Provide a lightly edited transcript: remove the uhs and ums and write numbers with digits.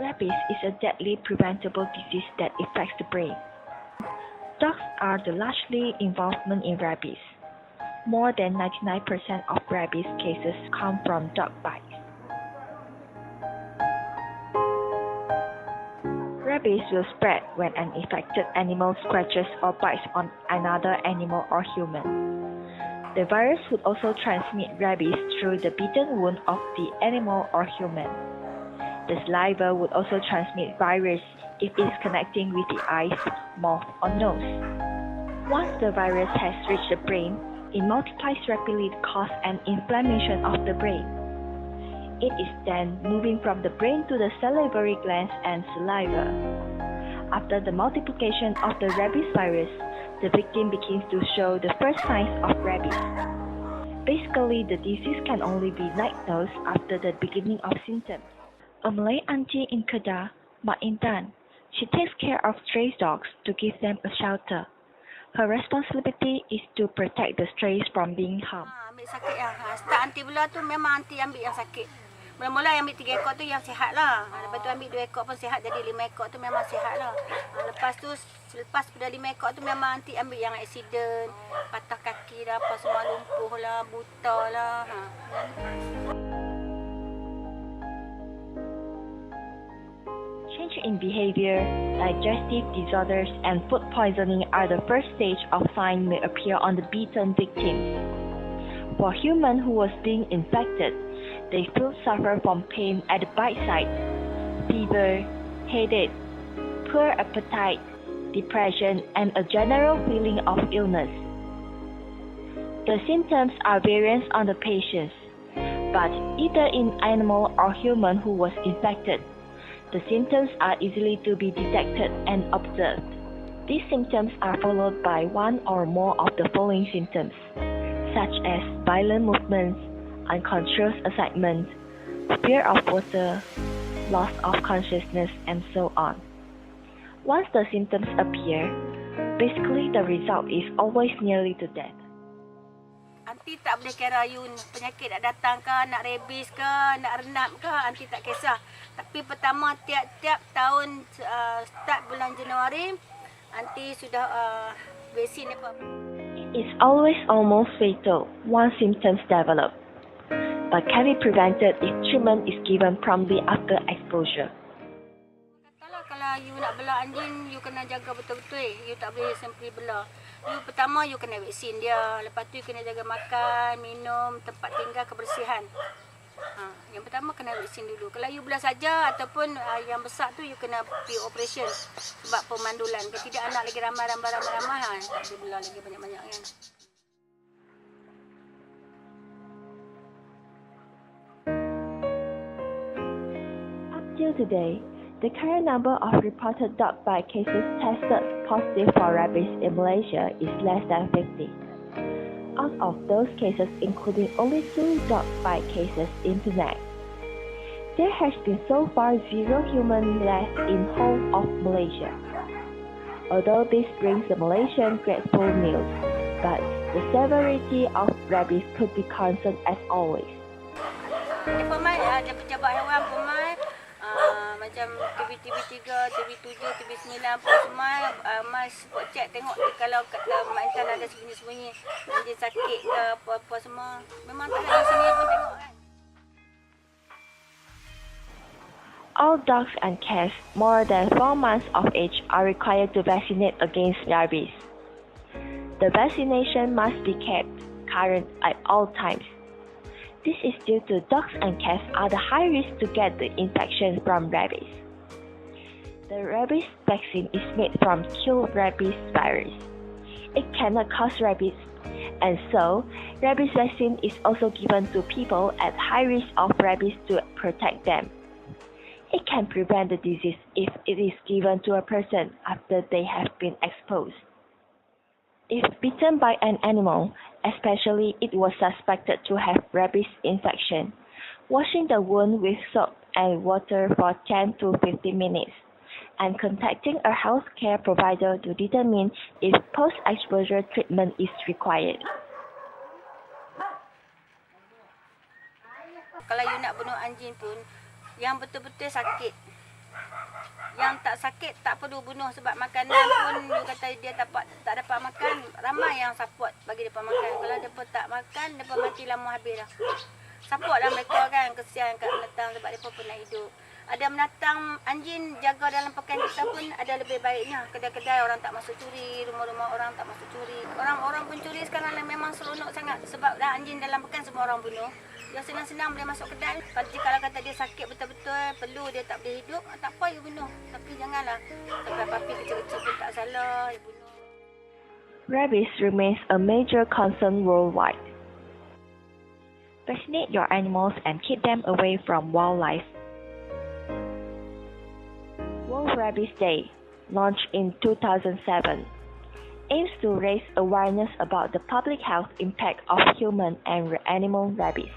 Rabies is a deadly preventable disease that affects the brain. Dogs are the largely involvement in rabies. More than 99% of rabies cases come from dog bites. Rabies will spread when an infected animal scratches or bites on another animal or human. The virus would also transmit rabies through the bitten wound of the animal or human. The saliva would also transmit virus if it is connecting with the eyes, mouth, or nose. Once the virus has reached the brain, it multiplies rapidly to cause an inflammation of the brain. It is then moving from the brain to the salivary glands and saliva. After the multiplication of the rabies virus, the victim begins to show the first signs of rabies. Basically, the disease can only be diagnosed after the beginning of symptoms. A Malay auntie in Kedah, Mak Intan, she takes care of stray dogs to give them a shelter. Her responsibility is to protect the strays from being harmed. Ambil sakit ya. Start auntie pula tu memang auntie ambil yang sakit. Mula-mula yang ambil 3 ekor tu yang sihat lah. Lepas tu ambil 2 ekor pun sihat, jadi 5 ekor tu memang sihat lah. Lepas pada 5 ekor tu memang auntie ambil yang accident, patah kaki dah, apa semua lumpuh lah, buta lah. Change in behavior, digestive disorders, and food poisoning are the first stage of signs may appear on the bitten victims. For humans who was being infected, they will suffer from pain at the bite site, fever, headache, poor appetite, depression, and a general feeling of illness. The symptoms are variant on the patients, but either in animal or human who was infected, the symptoms are easily to be detected and observed. These symptoms are followed by one or more of the following symptoms, such as violent movements, unconscious excitement, fear of water, loss of consciousness, and so on. Once the symptoms appear, basically the result is always nearly to death. Auntie tak boleh kira penyakit nak datang ke, nak rabies ke, nak renap ke, auntie tak kisah. Tapi pertama tiap-tiap tahun start bulan Januari, auntie sudah vaksin apa. It is always almost fatal once symptoms develop, but can be prevented if treatment is given promptly after exposure. Kalau you nak bela anjing, you kena jaga betul-betul. You tak boleh simply bela. You pertama you kena vaksin dia. Lepas tu you kena jaga makan, minum, tempat tinggal, kebersihan. Yang pertama kena vaksin dulu. Kalau you bela saja ataupun yang besar tu you kena pergi operation sebab pemandulan. Kalau tidak anak lagi ramai-ramai tak boleh bela lagi banyak-banyak kan. Up till today, the current number of reported dog bite cases tested positive for rabies in Malaysia is less than 50. Out of those cases including only 2 dog bite cases in Penang. There has been so far 0 human deaths in whole of Malaysia. Although this brings the Malaysian grateful news, but the severity of rabies could be concerned as always. Dia pejabat hewan pemai macam TV3, TV7, TV9 pun semua mas cek tengok kalau kata Mak Intan ada sembunyi-sembunyi anjing sakit ke apa-apa semua. Memang tak ada sini pun tengok kan. All dogs and cats more than 4 months of age are required to vaccinate against rabies. The vaccination must be kept current at all times. This is due to dogs and cats are the high risk to get the infection from rabies. The rabies vaccine is made from killed rabies virus. It cannot cause rabies, and so rabies vaccine is also given to people at high risk of rabies to protect them. It can prevent the disease if it is given to a person after they have been exposed. If bitten by an animal, especially it was suspected to have rabies infection, washing the wound with soap and water for 10 to 15 minutes, and contacting a healthcare provider to determine if post-exposure treatment is required. Kalau you nak bunuh anjing pun, yang betul-betul sakit. Yang tak sakit tak perlu bunuh sebab makanan pun you kata dia tak dapat makan. Ramai yang support bagi depa makan. Kalau depa tak makan, depa mati lama habis dah. Supportlah mereka kan, kesian kat menatang sebab depa pernah hidup. Ada menatang anjing jaga dalam pekan kita pun ada lebih baiknya. Kedai-kedai orang tak masuk curi, rumah-rumah orang tak masuk curi. Orang-orang pun curi sekarang memang seronok sangat sebab dah anjing dalam pekan semua orang bunuh. Dia senang-senang boleh masuk kedai. Kalau kata dia sakit betul-betul, perlu dia tak boleh hidup, tak apa you bunuh. Tapi janganlah sampai papi kecil-kecil pun tak salah, you bunuh. Rabies remains a major concern worldwide. Vaccinate your animals and keep them away from wildlife. World Rabies Day, launched in 2007, aims to raise awareness about the public health impact of human and animal rabies.